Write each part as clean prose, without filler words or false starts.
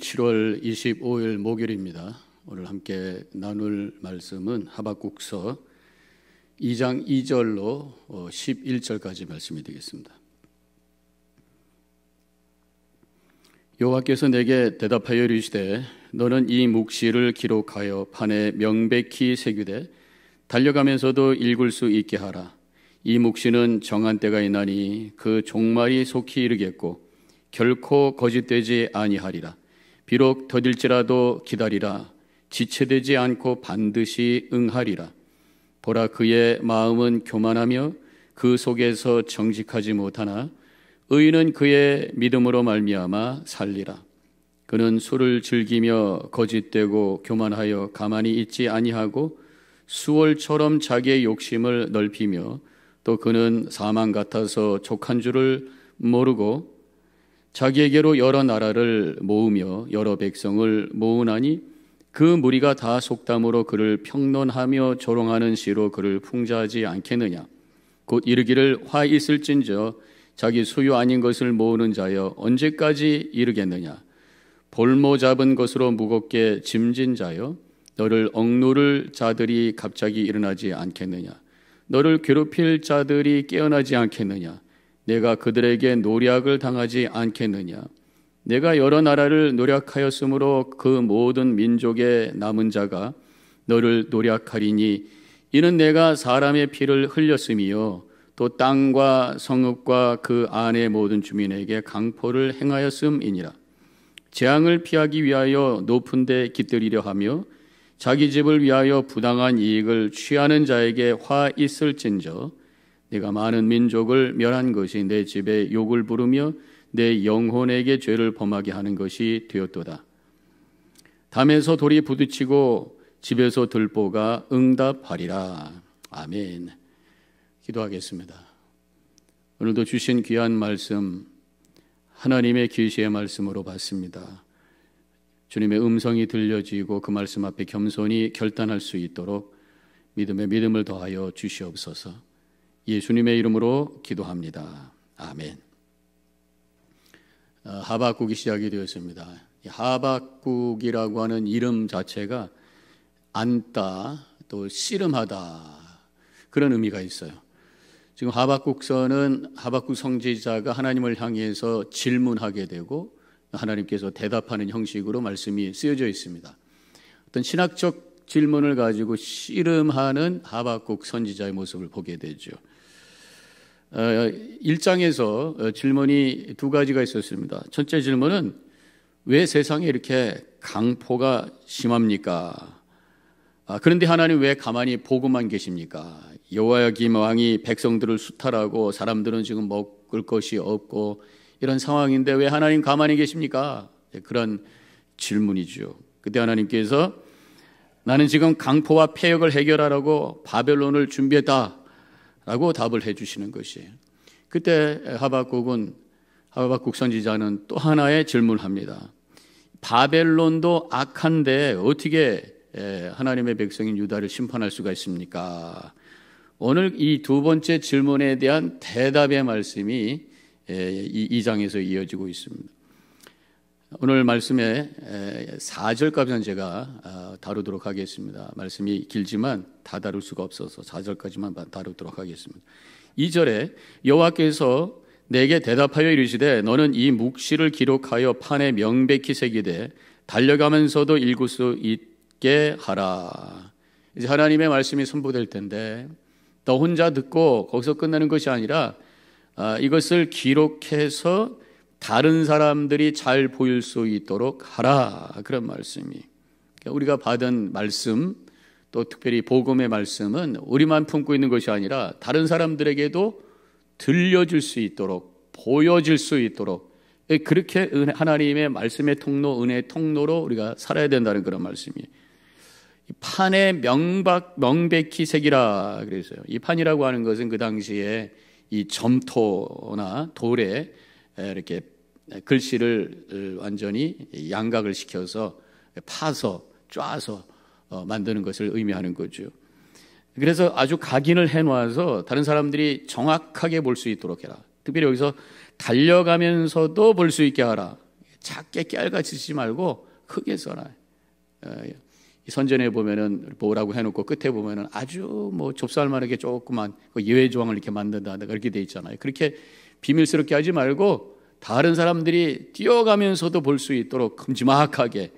7월 25일 목요일입니다. 오늘 함께 나눌 말씀은 하박국서 2장 2절로 11절까지 말씀이 되겠습니다. 여호와께서 내게 대답하여 이르시되 너는 이 묵시를 기록하여 판에 명백히 새기되 달려가면서도 읽을 수 있게 하라. 이 묵시는 정한 때가 있나니 그 종말이 속히 이르겠고 결코 거짓되지 아니하리라. 비록 더딜지라도 기다리라. 지체되지 않고 반드시 응하리라. 보라, 그의 마음은 교만하며 그 속에서 정직하지 못하나 의인은 그의 믿음으로 말미암아 살리라. 그는 술을 즐기며 거짓되고 교만하여 가만히 있지 아니하고 수월처럼 자기의 욕심을 넓히며 또 그는 사망 같아서 족한 줄을 모르고 자기에게로 여러 나라를 모으며 여러 백성을 모으나니 그 무리가 다 속담으로 그를 평론하며 조롱하는 시로 그를 풍자하지 않겠느냐. 곧 이르기를 화 있을진저 자기 소유 아닌 것을 모으는 자여 언제까지 이르겠느냐. 볼모 잡은 것으로 무겁게 짐진 자여 너를 억누를 자들이 갑자기 일어나지 않겠느냐. 너를 괴롭힐 자들이 깨어나지 않겠느냐. 내가 그들에게 노략을 당하지 않겠느냐. 내가 여러 나라를 노략하였으므로 그 모든 민족의 남은 자가 너를 노략하리니 이는 내가 사람의 피를 흘렸음이요 또 땅과 성읍과 그 안의 모든 주민에게 강포를 행하였음이니라. 재앙을 피하기 위하여 높은 데 깃들이려 하며 자기 집을 위하여 부당한 이익을 취하는 자에게 화 있을진저 내가 많은 민족을 멸한 것이 내 집에 욕을 부르며 내 영혼에게 죄를 범하게 하는 것이 되었도다. 담에서 돌이 부딪히고 집에서 들보가 응답하리라. 아멘. 기도하겠습니다. 오늘도 주신 귀한 말씀 하나님의 계시의 말씀으로 받습니다. 주님의 음성이 들려지고 그 말씀 앞에 겸손히 결단할 수 있도록 믿음에 믿음을 더하여 주시옵소서. 예수님의 이름으로 기도합니다. 아멘. 하박국이 시작이 되었습니다. 하박국이라고 하는 이름 자체가 앉다 또 씨름하다 그런 의미가 있어요. 지금 하박국서는 하박국 선지자가 하나님을 향해서 질문하게 되고 하나님께서 대답하는 형식으로 말씀이 쓰여져 있습니다. 어떤 신학적 질문을 가지고 씨름하는 하박국 선지자의 모습을 보게 되죠. 1장에서 질문이 두 가지가 있었습니다. 첫째 질문은 왜 세상에 이렇게 강포가 심합니까? 그런데 하나님 왜 가만히 보고만 계십니까? 여호야김 왕이 백성들을 수탈하고 사람들은 지금 먹을 것이 없고 이런 상황인데 왜 하나님 가만히 계십니까? 그런 질문이죠. 그때 하나님께서 나는 지금 강포와 폐역을 해결하라고 바벨론을 준비했다 라고 답을 해주시는 것이에요. 그때 하박국 선지자는 또 하나의 질문을 합니다. 바벨론도 악한데 어떻게 하나님의 백성인 유다를 심판할 수가 있습니까? 오늘 이 두 번째 질문에 대한 대답의 말씀이 이 2장에서 이어지고 있습니다. 오늘 말씀의 4절까지는 제가 다루도록 하겠습니다. 말씀이 길지만 다 다룰 수가 없어서 4절까지만 다루도록 하겠습니다. 2절에 여호와께서 내게 대답하여 이르시되 너는 이 묵시를 기록하여 판에 명백히 새기되 달려가면서도 읽을 수 있게 하라. 이제 하나님의 말씀이 선포될 텐데 너 혼자 듣고 거기서 끝나는 것이 아니라 이것을 기록해서 다른 사람들이 잘 보일 수 있도록 하라. 그런 말씀이. 우리가 받은 말씀 또 특별히 복음의 말씀은 우리만 품고 있는 것이 아니라 다른 사람들에게도 들려줄 수 있도록 보여질 수 있도록 그렇게 하나님의 말씀의 통로, 은혜의 통로로 우리가 살아야 된다는 그런 말씀이에요. 판에 명백히 새기라 그랬어요. 이 판이라고 하는 것은 그 당시에 이 점토나 돌에 이렇게 글씨를 완전히 양각을 시켜서 파서 짜서 만드는 것을 의미하는 거죠. 그래서 아주 각인을 해놔서 다른 사람들이 정확하게 볼 수 있도록 해라. 특별히 여기서 달려가면서도 볼 수 있게 하라. 작게 깨알같이 쓰지 말고 크게 써라. 선전에 보면은 뭐라고 해놓고 끝에 보면은 아주 뭐 좁쌀만하게 조그만 예외 조항을 이렇게 만든다 그렇게 돼 있잖아요. 그렇게 비밀스럽게 하지 말고 다른 사람들이 뛰어가면서도 볼 수 있도록 큼지막하게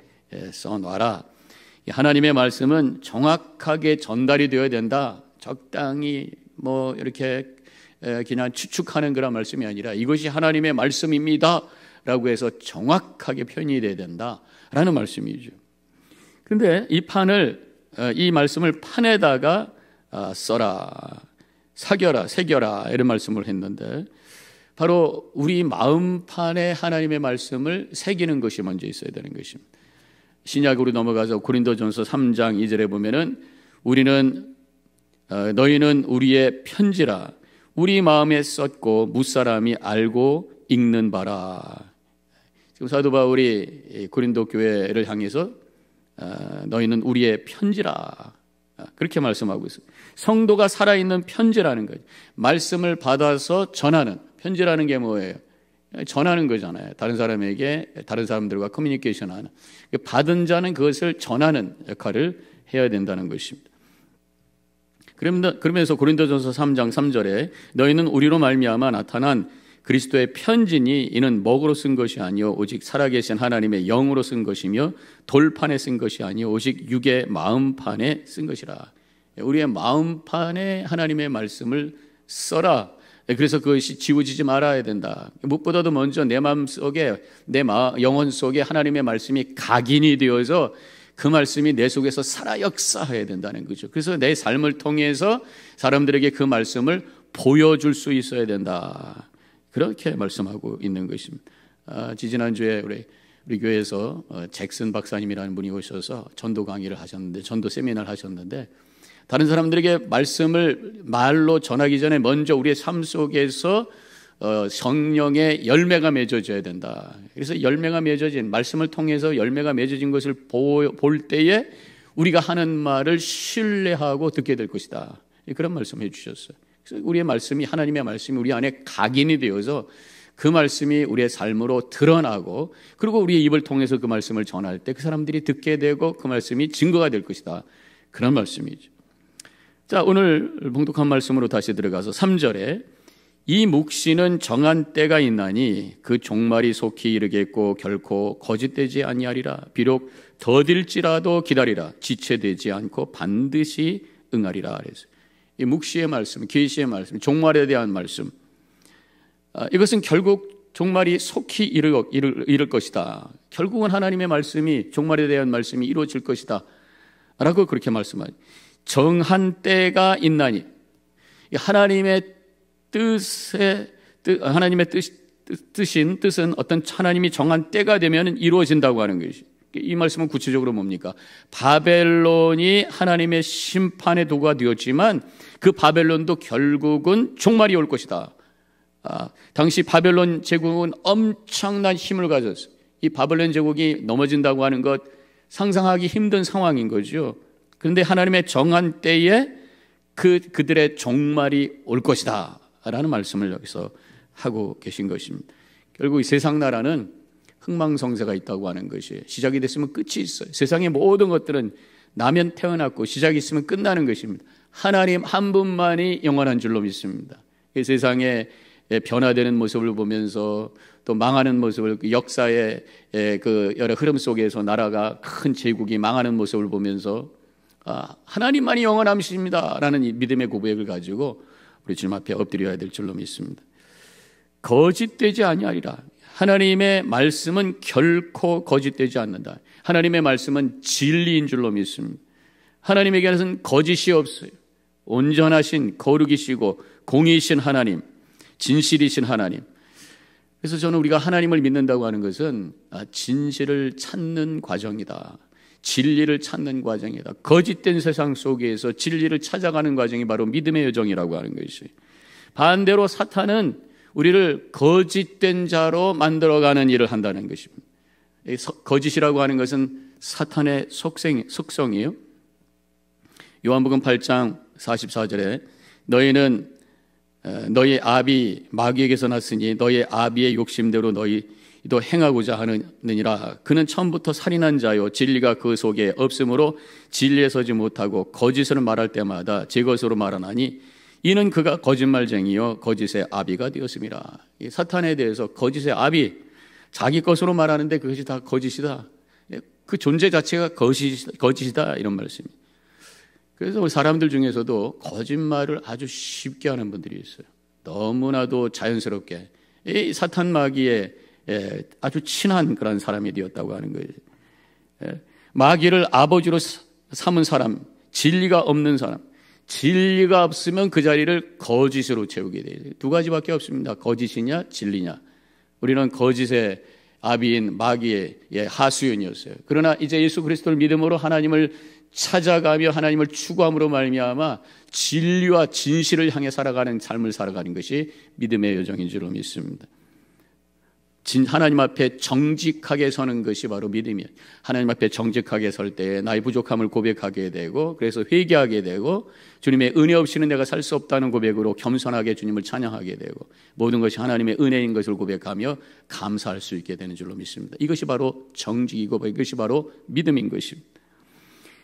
써놔라. 하나님의 말씀은 정확하게 전달이 되어야 된다. 적당히 뭐 이렇게 그냥 추측하는 그런 말씀이 아니라 이것이 하나님의 말씀입니다 라고 해서 정확하게 표현이 돼야 된다라는 말씀이죠. 그런데 이 말씀을 판에다가 써라, 사겨라, 새겨라 이런 말씀을 했는데 바로 우리 마음판에 하나님의 말씀을 새기는 것이 먼저 있어야 되는 것입니다. 신약으로 넘어가서 고린도전서 3장 2절에 보면은 너희는 우리의 편지라 우리 마음에 썼고 무사람이 알고 읽는 바라. 지금 사도 바울이 고린도 교회를 향해서 너희는 우리의 편지라 그렇게 말씀하고 있어요. 성도가 살아있는 편지라는 거죠. 말씀을 받아서 전하는, 편지라는 게 뭐예요? 전하는 거잖아요. 다른 사람에게, 다른 사람들과 커뮤니케이션하는. 받은 자는 그것을 전하는 역할을 해야 된다는 것입니다. 그러면서 고린도전서 3장 3절에 너희는 우리로 말미암아 나타난 그리스도의 편지니 이는 먹으로 쓴 것이 아니요 오직 살아계신 하나님의 영으로 쓴 것이며 돌판에 쓴 것이 아니요 오직 육의 마음판에 쓴 것이라. 우리의 마음판에 하나님의 말씀을 써라. 그래서 그것이 지워지지 말아야 된다. 무엇보다도 먼저 내 마음 속에, 영혼 속에 하나님의 말씀이 각인이 되어서 그 말씀이 내 속에서 살아 역사해야 된다는 거죠. 그래서 내 삶을 통해서 사람들에게 그 말씀을 보여줄 수 있어야 된다. 그렇게 말씀하고 있는 것입니다. 지지난주에 우리 교회에서 잭슨 박사님이라는 분이 오셔서 전도 강의를 하셨는데, 전도 세미나를 하셨는데, 다른 사람들에게 말씀을 말로 전하기 전에 먼저 우리의 삶 속에서 성령의 열매가 맺어져야 된다. 그래서 열매가 맺어진, 말씀을 통해서 열매가 맺어진 것을 볼 때에 우리가 하는 말을 신뢰하고 듣게 될 것이다. 그런 말씀을 해주셨어요. 그래서 우리의 말씀이, 하나님의 말씀이 우리 안에 각인이 되어서 그 말씀이 우리의 삶으로 드러나고, 그리고 우리의 입을 통해서 그 말씀을 전할 때 그 사람들이 듣게 되고 그 말씀이 증거가 될 것이다. 그런 말씀이죠. 자, 오늘 봉독한 말씀으로 다시 들어가서 3절에 이 묵시는 정한 때가 있나니 그 종말이 속히 이르겠고 결코 거짓되지 아니하리라. 비록 더딜지라도 기다리라. 지체되지 않고 반드시 응하리라. 그래서 이 묵시의 말씀, 계시의 말씀, 종말에 대한 말씀, 이것은 결국 종말이 속히 이를 것이다. 결국은 하나님의 말씀이, 종말에 대한 말씀이 이루어질 것이다 라고 그렇게 말씀하죠. 정한 때가 있나니, 하나님의 뜻은 어떤 하나님이 정한 때가 되면 이루어진다고 하는 것이. 이 말씀은 구체적으로 뭡니까? 바벨론이 하나님의 심판의 도구가 되었지만 그 바벨론도 결국은 종말이 올 것이다. 당시 바벨론 제국은 엄청난 힘을 가졌어요. 이 바벨론 제국이 넘어진다고 하는 것 상상하기 힘든 상황인 거죠. 그런데 하나님의 정한 때에 그들의 종말이 올 것이다 라는 말씀을 여기서 하고 계신 것입니다. 결국 이 세상 나라는 흥망성쇠가 있다고 하는 것이, 시작이 됐으면 끝이 있어요. 세상의 모든 것들은 나면 태어났고 시작이 있으면 끝나는 것입니다. 하나님 한 분만이 영원한 줄로 믿습니다. 이 세상의 변화되는 모습을 보면서 또 망하는 모습을, 역사의 그 여러 흐름 속에서 나라가, 큰 제국이 망하는 모습을 보면서 하나님만이 영원하십니다 라는 이 믿음의 고백을 가지고 우리 주님 앞에 엎드려야 될 줄로 믿습니다. 거짓되지 아니하리라. 하나님의 말씀은 결코 거짓되지 않는다. 하나님의 말씀은 진리인 줄로 믿습니다. 하나님에게는 거짓이 없어요. 온전하신, 거룩이시고 공의이신 하나님, 진실이신 하나님. 그래서 저는 우리가 하나님을 믿는다고 하는 것은 진실을 찾는 과정이다. 진리를 찾는 과정이다. 거짓된 세상 속에서 진리를 찾아가는 과정이 바로 믿음의 여정이라고 하는 것이. 반대로 사탄은 우리를 거짓된 자로 만들어가는 일을 한다는 것입니다. 거짓이라고 하는 것은 사탄의 속성이에요. 요한복음 8장 44절에 너희는 너희 아비 마귀에게서 났으니 너희 아비의 욕심대로 너희도 행하고자 하느니라. 그는 처음부터 살인한 자요 진리가 그 속에 없으므로 진리에 서지 못하고 거짓을 말할 때마다 제 것으로 말하나니 이는 그가 거짓말쟁이요 거짓의 아비가 되었음이라. 이 사탄에 대해서 거짓의 아비, 자기 것으로 말하는데 그것이 다 거짓이다. 그 존재 자체가 거짓이다 이런 말씀입니다. 그래서 우리 사람들 중에서도 거짓말을 아주 쉽게 하는 분들이 있어요. 너무나도 자연스럽게 이 사탄 마귀에 아주 친한 그런 사람이 되었다고 하는 거예요. 마귀를 아버지로 삼은 사람, 진리가 없는 사람, 진리가 없으면 그 자리를 거짓으로 채우게 돼요. 두 가지밖에 없습니다. 거짓이냐 진리냐. 우리는 거짓의 아비인 마귀의 하수연이었어요. 그러나 이제 예수 그리스도를 믿음으로 하나님을 찾아가며 하나님을 추구함으로 말미암아 진리와 진실을 향해 살아가는 삶을 살아가는 것이 믿음의 여정인 줄로 믿습니다. 하나님 앞에 정직하게 서는 것이 바로 믿음이에요. 하나님 앞에 정직하게 설 때에 나의 부족함을 고백하게 되고 그래서 회개하게 되고 주님의 은혜 없이는 내가 살 수 없다는 고백으로 겸손하게 주님을 찬양하게 되고 모든 것이 하나님의 은혜인 것을 고백하며 감사할 수 있게 되는 줄로 믿습니다. 이것이 바로 정직이고 이것이 바로 믿음인 것입니다.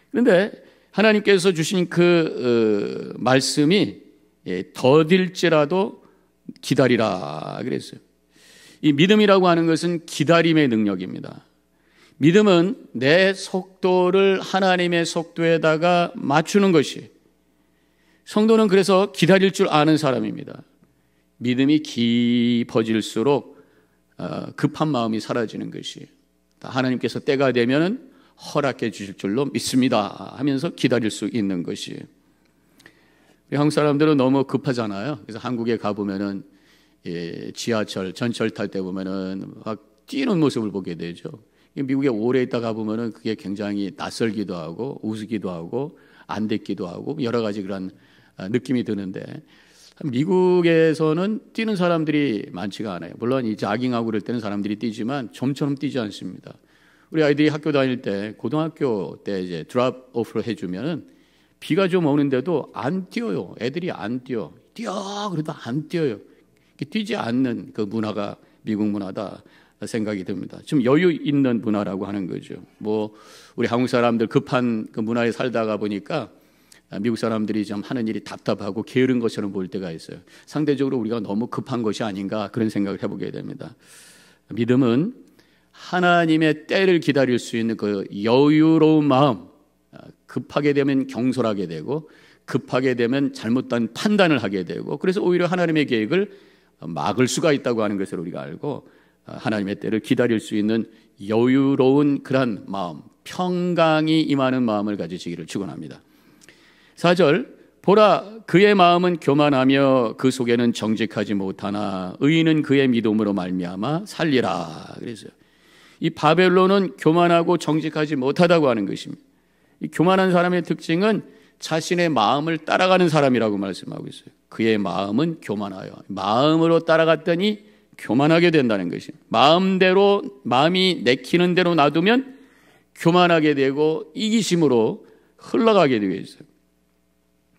그런데 하나님께서 주신 그 말씀이 더딜지라도 기다리라 그랬어요. 이 믿음이라고 하는 것은 기다림의 능력입니다. 믿음은 내 속도를 하나님의 속도에다가 맞추는 것이, 성도는 그래서 기다릴 줄 아는 사람입니다. 믿음이 깊어질수록 급한 마음이 사라지는 것이, 하나님께서 때가 되면 허락해 주실 줄로 믿습니다 하면서 기다릴 수 있는 것이. 우리 한국 사람들은 너무 급하잖아요. 그래서 한국에 가보면은 지하철, 전철 탈 때 보면은 막 뛰는 모습을 보게 되죠. 미국에 오래 있다가 보면은 그게 굉장히 낯설기도 하고 우스기도 하고 안 됐기도 하고 여러 가지 그런 느낌이 드는데, 미국에서는 뛰는 사람들이 많지가 않아요. 물론 이 자깅하고 그럴 때는 사람들이 뛰지만 좀처럼 뛰지 않습니다. 우리 아이들이 학교 다닐 때, 고등학교 때 이제 드롭 오프를 해주면은 비가 좀 오는데도 안 뛰어요. 애들이 안 뛰어. 그래도 안 뛰어요. 뛰지 않는 그 문화가 미국 문화다 생각이 듭니다. 좀 여유 있는 문화라고 하는 거죠. 뭐 우리 한국 사람들 급한 그 문화에 살다가 보니까 미국 사람들이 좀 하는 일이 답답하고 게으른 것처럼 보일 때가 있어요. 상대적으로 우리가 너무 급한 것이 아닌가 그런 생각을 해보게 됩니다. 믿음은 하나님의 때를 기다릴 수 있는 그 여유로운 마음, 급하게 되면 경솔하게 되고 급하게 되면 잘못된 판단을 하게 되고, 그래서 오히려 하나님의 계획을 막을 수가 있다고 하는 것을 우리가 알고 하나님의 때를 기다릴 수 있는 여유로운 그런 마음, 평강이 임하는 마음을 가지시기를 축원합니다. 4절, 보라 그의 마음은 교만하며 그 속에는 정직하지 못하나 의인은 그의 믿음으로 말미암아 살리라 그랬어요. 이 바벨론은 교만하고 정직하지 못하다고 하는 것입니다. 이 교만한 사람의 특징은 자신의 마음을 따라가는 사람이라고 말씀하고 있어요. 그의 마음은 교만하여, 마음으로 따라갔더니 교만하게 된다는 것입니다. 마음대로, 마음이 내키는 대로 놔두면 교만하게 되고 이기심으로 흘러가게 되어 있어요.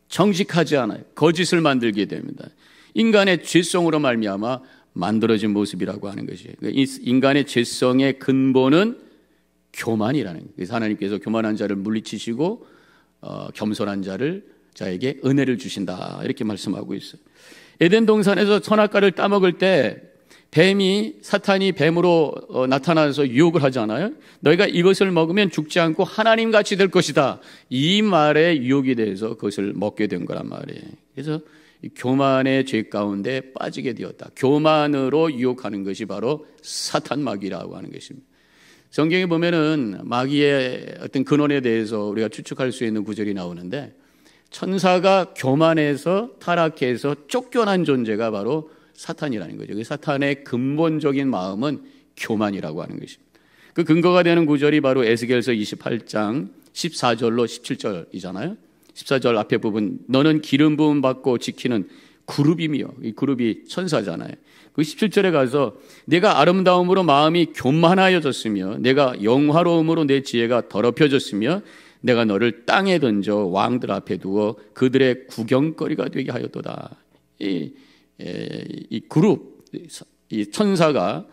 정직하지 않아요. 거짓을 만들게 됩니다. 인간의 죄성으로 말미암아 만들어진 모습이라고 하는 것이에요. 인간의 죄성의 근본은 교만이라는 거예요. 그래서 하나님께서 교만한 자를 물리치시고 겸손한 자에게 은혜를 주신다 이렇게 말씀하고 있어요. 에덴 동산에서 선악과를 따먹을 때 사탄이 뱀으로 나타나서 유혹을 하잖아요. 너희가 이것을 먹으면 죽지 않고 하나님같이 될 것이다. 이 말에 유혹이 돼서 그것을 먹게 된 거란 말이에요. 그래서 교만의 죄 가운데 빠지게 되었다. 교만으로 유혹하는 것이 바로 사탄 마귀라고 하는 것입니다. 성경에 보면은 마귀의 어떤 근원에 대해서 우리가 추측할 수 있는 구절이 나오는데, 천사가 교만해서 타락해서 쫓겨난 존재가 바로 사탄이라는 거죠. 사탄의 근본적인 마음은 교만이라고 하는 것입니다. 그 근거가 되는 구절이 바로 에스겔서 28장 14절로 17절이잖아요. 14절 앞에 부분, 너는 기름 부음 받고 지키는 그룹이며, 이 그룹이 천사잖아요. 그 17절에 가서 내가 아름다움으로 마음이 교만하여졌으며 내가 영화로움으로 내 지혜가 더럽혀졌으며 내가 너를 땅에 던져 왕들 앞에 두어 그들의 구경거리가 되게 하였도다. 이 그룹, 이 천사가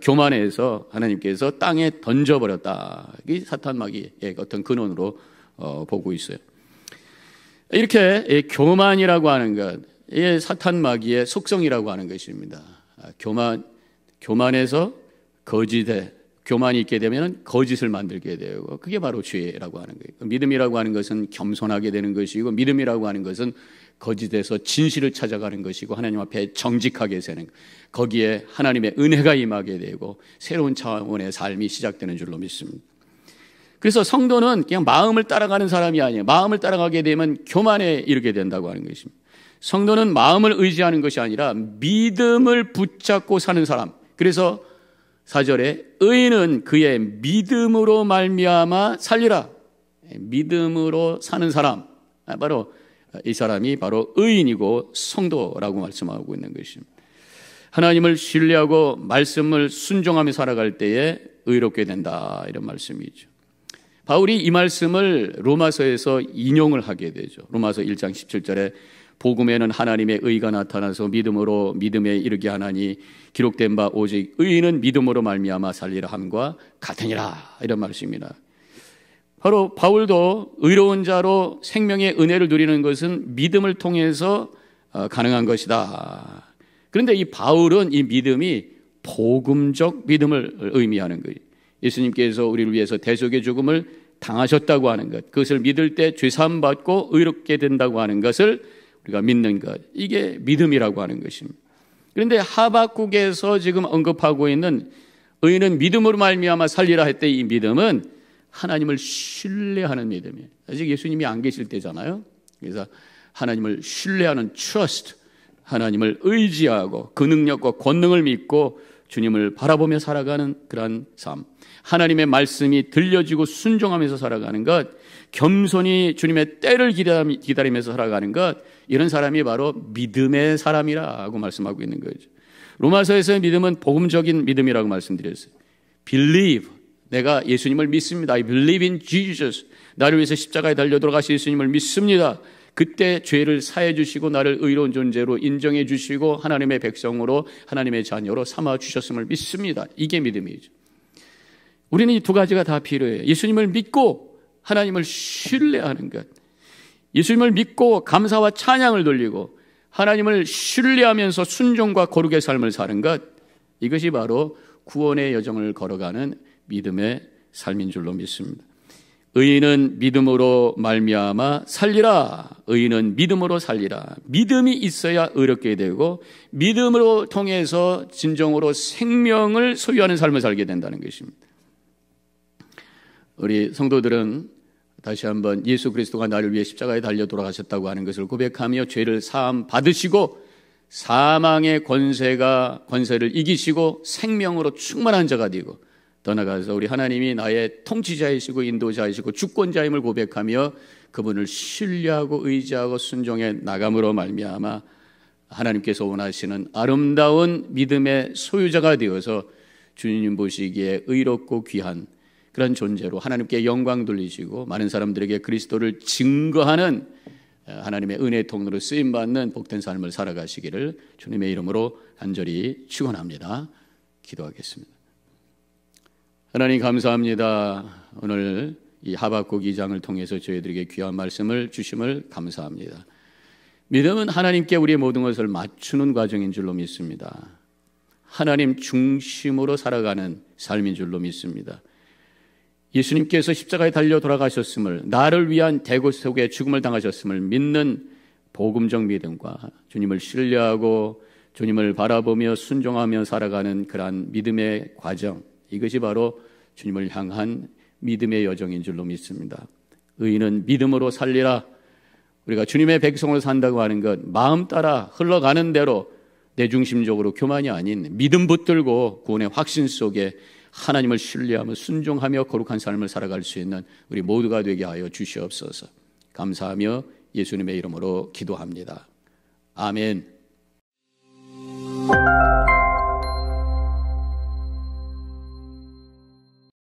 교만해서 하나님께서 땅에 던져버렸다. 이 사탄 마귀의 어떤 근원으로 보고 있어요. 이렇게 교만이라고 하는 것, 이 사탄 마귀의 속성이라고 하는 것입니다. 교만해서 거짓에, 교만이 있게 되면 거짓을 만들게 되고, 그게 바로 죄라고 하는 거예요. 믿음이라고 하는 것은 겸손하게 되는 것이고, 믿음이라고 하는 것은 거짓에서 진실을 찾아가는 것이고, 하나님 앞에 정직하게 사는, 거기에 하나님의 은혜가 임하게 되고 새로운 차원의 삶이 시작되는 줄로 믿습니다. 그래서 성도는 그냥 마음을 따라가는 사람이 아니에요. 마음을 따라가게 되면 교만에 이르게 된다고 하는 것입니다. 성도는 마음을 의지하는 것이 아니라 믿음을 붙잡고 사는 사람. 그래서 4절에 의인은 그의 믿음으로 말미암아 살리라. 믿음으로 사는 사람, 바로 이 사람이 바로 의인이고 성도라고 말씀하고 있는 것입니다. 하나님을 신뢰하고 말씀을 순종하며 살아갈 때에 의롭게 된다, 이런 말씀이죠. 바울이 이 말씀을 로마서에서 인용을 하게 되죠. 로마서 1장 17절에 복음에는 하나님의 의가 나타나서 믿음으로 믿음에 이르게 하나니 기록된 바 오직 의인은 믿음으로 말미암아 살리라 함과 같으니라, 이런 말씀입니다. 바로 바울도 의로운 자로 생명의 은혜를 누리는 것은 믿음을 통해서 가능한 것이다. 그런데 이 바울은 이 믿음이 복음적 믿음을 의미하는 거예요. 예수님께서 우리를 위해서 대속의 죽음을 당하셨다고 하는 것, 그것을 믿을 때 죄사함 받고 의롭게 된다고 하는 것을 우리가 믿는 것, 이게 믿음이라고 하는 것입니다. 그런데 하박국에서 지금 언급하고 있는 의인은 믿음으로 말미암아 살리라 할 때 이 믿음은 하나님을 신뢰하는 믿음이에요. 아직 예수님이 안 계실 때잖아요. 그래서 하나님을 신뢰하는 trust, 하나님을 의지하고 그 능력과 권능을 믿고 주님을 바라보며 살아가는 그런 삶, 하나님의 말씀이 들려지고 순종하면서 살아가는 것, 겸손히 주님의 때를 기다리면서 살아가는 것, 이런 사람이 바로 믿음의 사람이라고 말씀하고 있는 거죠. 로마서에서의 믿음은 복음적인 믿음이라고 말씀드렸어요. Believe, 내가 예수님을 믿습니다. I believe in Jesus. 나를 위해서 십자가에 달려 돌아가신 예수님을 믿습니다. 그때 죄를 사해 주시고 나를 의로운 존재로 인정해 주시고 하나님의 백성으로, 하나님의 자녀로 삼아 주셨음을 믿습니다. 이게 믿음이죠. 우리는 이 두 가지가 다 필요해요. 예수님을 믿고 하나님을 신뢰하는 것, 예수님을 믿고 감사와 찬양을 돌리고 하나님을 신뢰하면서 순종과 거룩의 삶을 사는 것, 이것이 바로 구원의 여정을 걸어가는 믿음의 삶인 줄로 믿습니다. 의인은 믿음으로 말미암아 살리라. 의인은 믿음으로 살리라. 믿음이 있어야 의롭게 되고 믿음으로 통해서 진정으로 생명을 소유하는 삶을 살게 된다는 것입니다. 우리 성도들은 다시 한번 예수 그리스도가 나를 위해 십자가에 달려 돌아가셨다고 하는 것을 고백하며 죄를 사함 받으시고 사망의 권세를 이기시고 생명으로 충만한 자가 되고, 더 나아가서 우리 하나님이 나의 통치자이시고 인도자이시고 주권자임을 고백하며 그분을 신뢰하고 의지하고 순종해 나감으로 말미암아 하나님께서 원하시는 아름다운 믿음의 소유자가 되어서 주님 보시기에 의롭고 귀한 그런 존재로 하나님께 영광 돌리시고 많은 사람들에게 그리스도를 증거하는 하나님의 은혜의 통로로 쓰임받는 복된 삶을 살아가시기를 주님의 이름으로 간절히 축원합니다. 기도하겠습니다. 하나님 감사합니다. 오늘 이 하박국 2장을 통해서 저희들에게 귀한 말씀을 주심을 감사합니다. 믿음은 하나님께 우리의 모든 것을 맞추는 과정인 줄로 믿습니다. 하나님 중심으로 살아가는 삶인 줄로 믿습니다. 예수님께서 십자가에 달려 돌아가셨음을, 나를 위한 대고 속에 죽음을 당하셨음을 믿는 복음적 믿음과 주님을 신뢰하고 주님을 바라보며 순종하며 살아가는 그러한 믿음의 과정, 이것이 바로 주님을 향한 믿음의 여정인 줄로 믿습니다. 의인은 믿음으로 살리라. 우리가 주님의 백성으로 산다고 하는 것, 마음 따라 흘러가는 대로 내 중심적으로 교만이 아닌 믿음 붙들고 구원의 확신 속에 하나님을 신뢰하며 순종하며 거룩한 삶을 살아갈 수 있는 우리 모두가 되게 하여 주시옵소서. 감사하며 예수님의 이름으로 기도합니다. 아멘.